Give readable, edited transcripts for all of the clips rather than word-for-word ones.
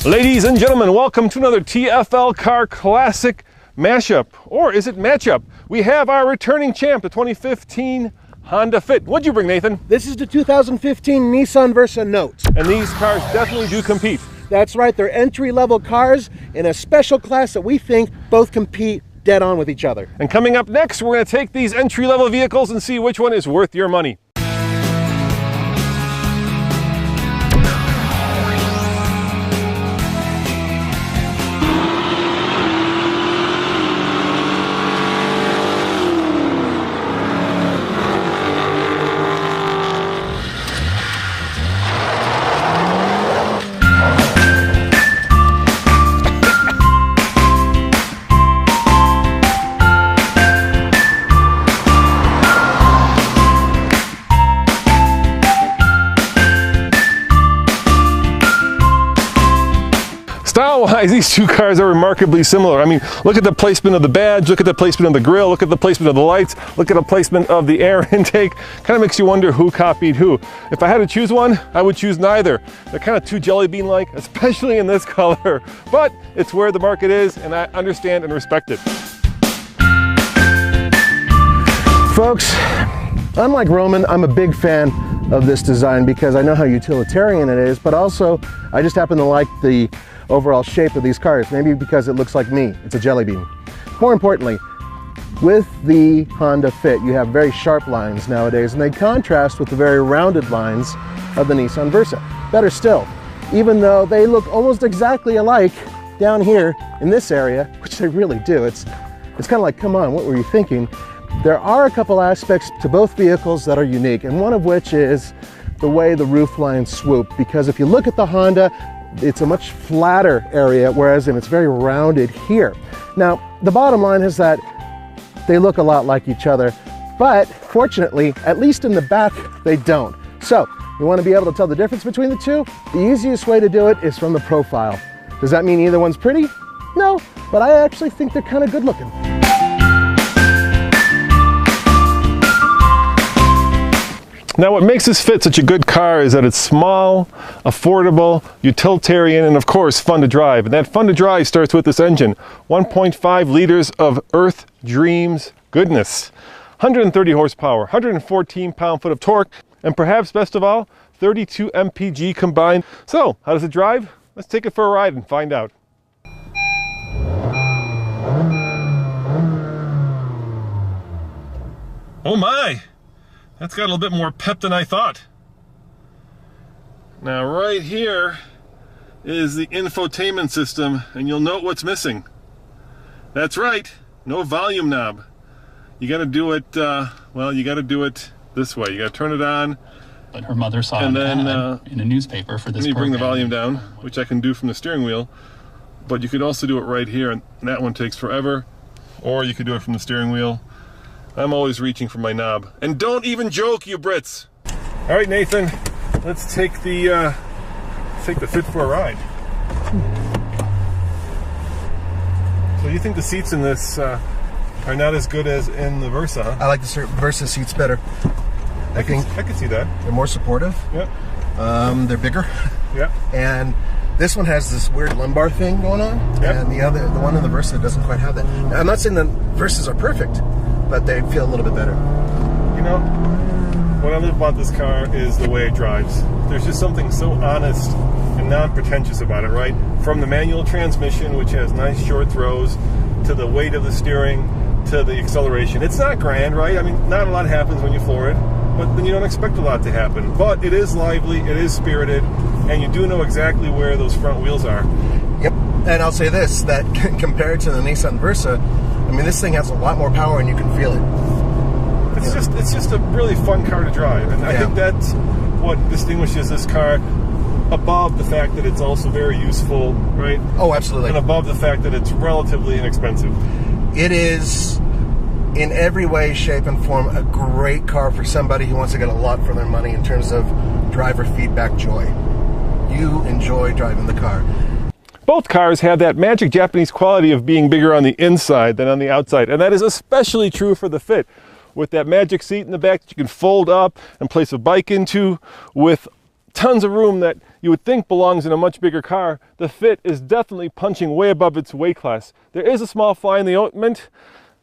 Ladies and gentlemen, welcome to another TFL Car Classic Mashup, or is it Matchup? We have our returning champ, the 2015 Honda Fit. What'd you bring, Nathan? This is the 2015 Nissan Versa Note. And these cars definitely do compete. That's right, they're entry-level cars in a special class that we think both compete dead on with each other. And coming up next, we're going to take these entry-level vehicles and see which one is worth your money. Style-wise, these two cars are remarkably similar. I mean, look at the placement of the badge, look at the placement of the grille, look at the placement of the lights, look at the placement of the air intake. Kind of makes you wonder who copied who. If I had to choose one, I would choose neither. They're kind of too jelly bean-like, especially in this color. But it's where the market is, and I understand and respect it. Folks, unlike Roman, I'm a big fan of this design because I know how utilitarian it is, but also I just happen to like the overall shape of these cars, maybe because it looks like me. It's a jelly bean. More importantly, with the Honda Fit, you have very sharp lines nowadays, and they contrast with the very rounded lines of the Nissan Versa. Better still, even though they look almost exactly alike down here in this area, which they really do, it's kind of like, come on, what were you thinking? There are a couple aspects to both vehicles that are unique, and one of which is the way the roof lines swoop, because if you look at the Honda, it's a much flatter area, whereas it's very rounded here. Now, the bottom line is that they look a lot like each other, but fortunately, at least in the back, they don't. So, you want to be able to tell the difference between the two? The easiest way to do it is from the profile. Does that mean either one's pretty? No, but I actually think they're kind of good looking. Now, what makes this Fit such a good car is that it's small, affordable, utilitarian, and of course, fun to drive. And that fun to drive starts with this engine. 1.5 liters of Earth Dreams goodness. 130 horsepower, 114 pound-foot of torque, and perhaps best of all, 32 mpg combined. So, how does it drive? Let's take it for a ride and find out. Oh my! That's got a little bit more pep than I thought. Now right here is the infotainment system, and you'll note what's missing. That's right, no volume knob. You gotta do it, well, you gotta do it this way. You gotta turn it on. But her mother saw an ad in a newspaper for this program. Bring the volume down, which I can do from the steering wheel. But you could also do it right here, and that one takes forever. Or you could do it from the steering wheel. I'm always reaching for my knob. And don't even joke, you Brits! All right, Nathan, let's take the Fit for a ride. So you think the seats in this are not as good as in the Versa, huh? I like the Versa seats better. I could see that. They're more supportive. Yep. They're bigger. Yeah. And this one has this weird lumbar thing going on, yep. And the one in the Versa doesn't quite have that. Now, I'm not saying the Versas are perfect, but they feel a little bit better. You know, what I love about this car is the way it drives. There's just something so honest and non-pretentious about it, right? From the manual transmission, which has nice short throws, to the weight of the steering, to the acceleration. It's not grand, right? I mean, not a lot happens when you floor it, but then you don't expect a lot to happen. But it is lively, it is spirited, and you do know exactly where those front wheels are. Yep, and I'll say this, that compared to the Nissan Versa, I mean, this thing has a lot more power and you can feel it. It's just a really fun car to drive, and I think that's what distinguishes this car above the fact that it's also very useful, right? Oh, absolutely. And above the fact that it's relatively inexpensive. It is, in every way, shape, and form, a great car for somebody who wants to get a lot for their money in terms of driver feedback joy. You enjoy driving the car. Both cars have that magic Japanese quality of being bigger on the inside than on the outside, and that is especially true for the Fit. With that magic seat in the back that you can fold up and place a bike into, with tons of room that you would think belongs in a much bigger car. The fit is definitely punching way above its weight class. There is a small fly in the ointment.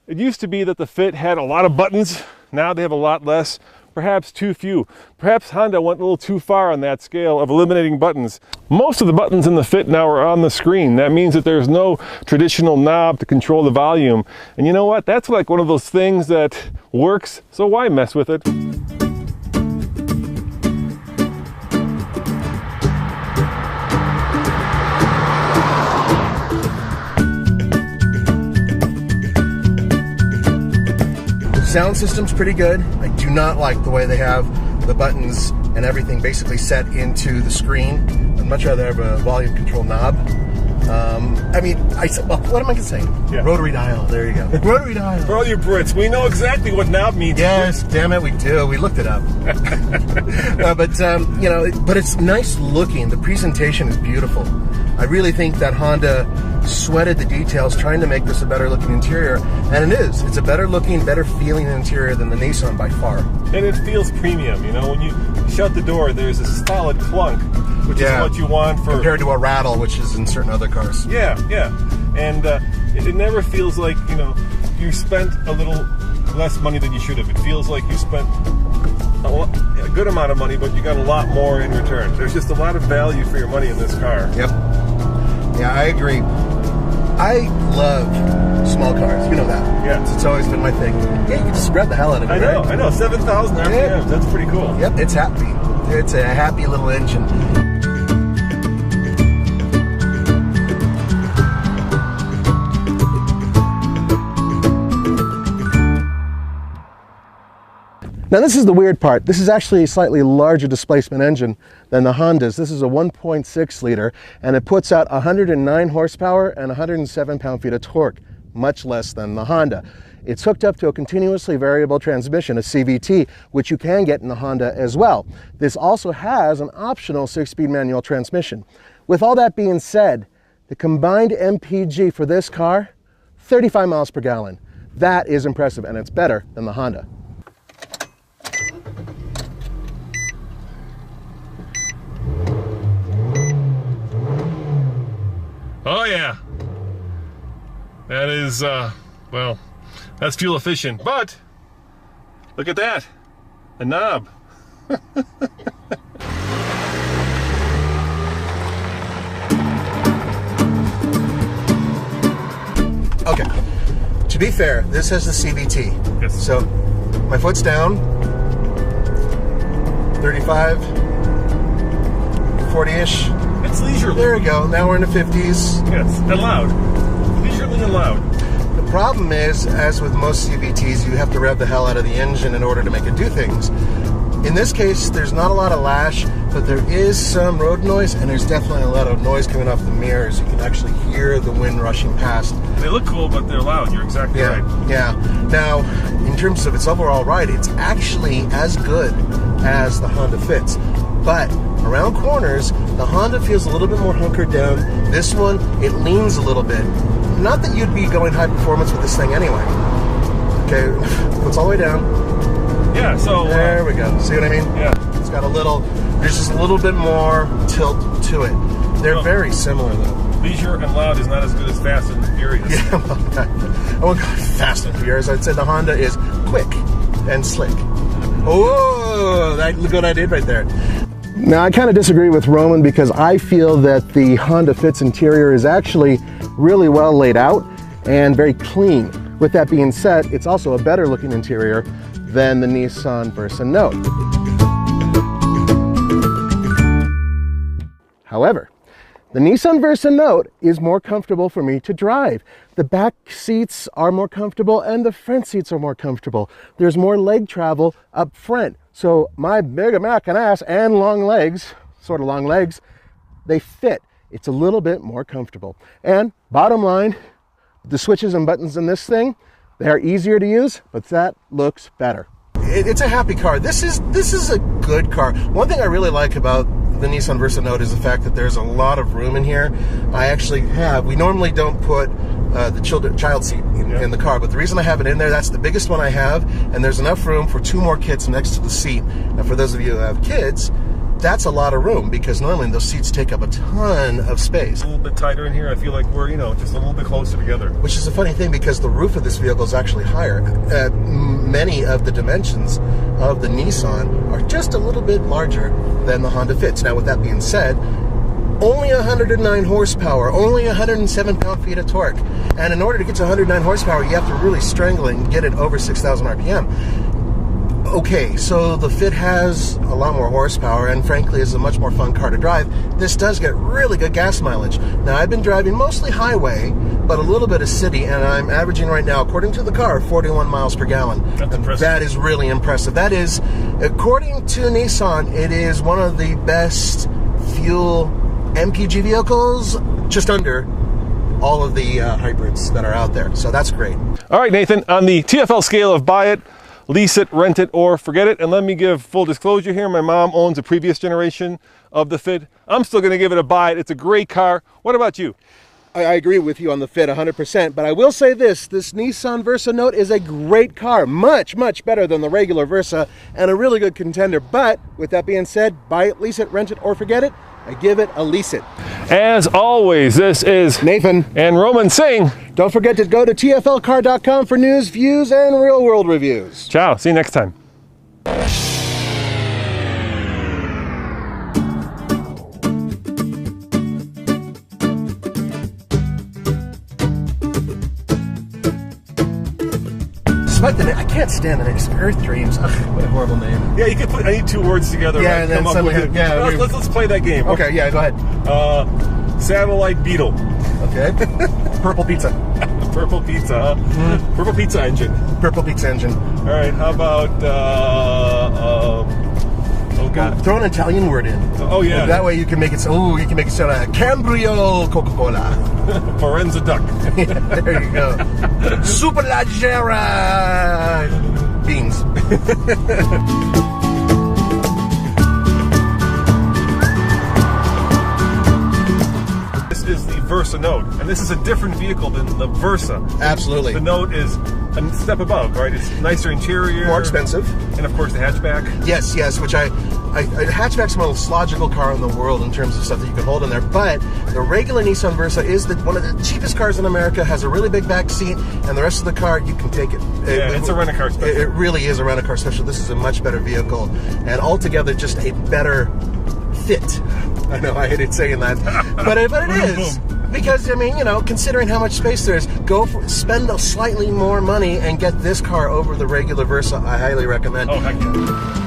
It used to be that the Fit had a lot of buttons. Now they have a lot less, perhaps too few. Perhaps Honda went a little too far on that scale of eliminating buttons. Most of the buttons in the Fit now are on the screen. That means that there's no traditional knob to control the volume. And you know what? That's like one of those things that works, so why mess with it? Sound system's pretty good. I do not like the way they have the buttons and everything basically set into the screen. I'd much rather have a volume control knob. I mean, well, what am I saying? Yeah. Rotary dial, there you go. Rotary dial. For all you Brits, we know exactly what knob means. Yes, damn it, we do. We looked it up. You know, but it's nice looking. The presentation is beautiful. I really think that Honda sweated the details trying to make this a better looking interior, and it is. It's a better looking, better feeling interior than the Nissan by far. And it feels premium, you know, when you shut the door, there's a solid clunk, which is what you want for... compared to a rattle, which is in certain other cars. Yeah, yeah. And it never feels like, you know, you spent a little less money than you should have. It feels like you spent a good amount of money, but you got a lot more in return. There's just a lot of value for your money in this car. Yep. Yeah, I agree. I love small cars, you know that. Yeah. It's always been my thing. Yeah, you can just rev the hell out of it, I know, 7,000 RPMs, yeah. That's pretty cool. Yep, it's happy. It's a happy little engine. Now this is the weird part. This is actually a slightly larger displacement engine than the Hondas. This is a 1.6 liter and it puts out 109 horsepower and 107 pound-feet of torque, much less than the Honda. It's hooked up to a continuously variable transmission, a CVT, which you can get in the Honda as well. This also has an optional 6-speed manual transmission. With all that being said, the combined MPG for this car, 35 miles per gallon. That is impressive, and it's better than the Honda. Oh yeah, that is, well, that's fuel efficient, but look at that, a knob. Okay, to be fair, this has the CVT. Yes. So my foot's down, 35, 40-ish. It's leisurely. There we go. Now we're in the 50s. Yes, and loud. Leisurely and loud. The problem is, as with most CVTs, you have to rev the hell out of the engine in order to make it do things. In this case, there's not a lot of lash, but there is some road noise, and there's definitely a lot of noise coming off the mirrors. You can actually hear the wind rushing past. They look cool, but they're loud. You're exactly right. Yeah. Now, in terms of its overall ride, it's actually as good as the Honda Fits. But around corners, the Honda feels a little bit more hunkered down. This one, it leans a little bit. Not that you'd be going high performance with this thing anyway. Okay, puts all the way down. Yeah, so... there we go. See what I mean? Yeah. It's got a little, there's just a little bit more tilt to it. They're very similar though. Leisure and loud is not as good as Fast and Furious. Yeah, I won't call it Fast and Furious. I'd say the Honda is quick and slick. Oh, look what I did right there. Now, I kind of disagree with Roman because I feel that the Honda Fit's interior is actually really well laid out and very clean. With that being said, it's also a better looking interior than the Nissan Versa Note. However, the Nissan Versa Note is more comfortable for me to drive. The back seats are more comfortable and the front seats are more comfortable. There's more leg travel up front. So my big American ass and long legs, sort of long legs, they fit. It's a little bit more comfortable. And bottom line, the switches and buttons in this thing, they're easier to use, but that looks better. It's a happy car. This is a good car. One thing I really like about the Nissan Versa Note is the fact that there's a lot of room in here. We normally don't put the child seat in the car, but the reason I have it in there, that's the biggest one I have, and there's enough room for 2 more kids next to the seat. Now for those of you who have kids, that's a lot of room, because normally those seats take up a ton of space. A little bit tighter in here. I feel like we're, just a little bit closer together. Which is a funny thing, because the roof of this vehicle is actually higher. Many of the dimensions of the Nissan are just a little bit larger than the Honda Fits. Now, with that being said, only 109 horsepower, only 107 pound-feet of torque. And in order to get to 109 horsepower, you have to really strangle it and get it over 6,000 RPM. Okay, so the Fit has a lot more horsepower and frankly is a much more fun car to drive. This does get really good gas mileage. Now, I've been driving mostly highway, but a little bit of city, and I'm averaging right now, according to the car, 41 miles per gallon. That's impressive. That is really impressive. That is, according to Nissan, it is one of the best fuel MPG vehicles, just under all of the hybrids that are out there. So that's great. All right, Nathan, on the TFL scale of buy it, lease it, rent it, or forget it, and let me give full disclosure here. My mom owns a previous generation of the Fit. I'm still going to give it a buy it. It's a great car. What about you? I agree with you on the Fit 100%, but I will say this Nissan Versa Note is a great car, much, much better than the regular Versa, and a really good contender. But with that being said, buy it, lease it, rent it, or forget it. I give it a lease it. As always, this is Nathan and Roman saying, don't forget to go to TFLcar.com for news, views, and real-world reviews. ciao. See you next time. I can't stand the name. Earth Dreams. Ugh, what a horrible name. Yeah, you could put any two words together. Yeah, right? and then Come up suddenly, with it. yeah. Let's play that game. Okay, yeah, go ahead. Satellite Beetle. Okay. Purple Pizza. Purple Pizza. Huh? Purple Pizza Engine. Purple Pizza Engine. All right. How about? Oh God. Throw an Italian word in. Oh yeah. That way you can make it. Oh, you can make it sound like Cambrio Coca-Cola. Forenza Duck. There you go. Superleggera beans. This is the Versa Note, and this is a different vehicle than the Versa. Absolutely. The Note is a step above, right? It's nicer interior, More expensive, and of course the hatchback. Yes, which a hatchback's the most logical car in the world in terms of stuff that you can hold in there. But the regular Nissan Versa is one of the cheapest cars in America. Has a really big back seat, and the rest of the car you can take it. Yeah, it's a rent-a-car special. It really is a rent-a-car special. This is a much better vehicle, and altogether just a better fit. I know I hated saying that, but it is. Because, I mean, considering how much space there is, spend a slightly more money and get this car over the regular Versa. I highly recommend. Oh, heck yeah.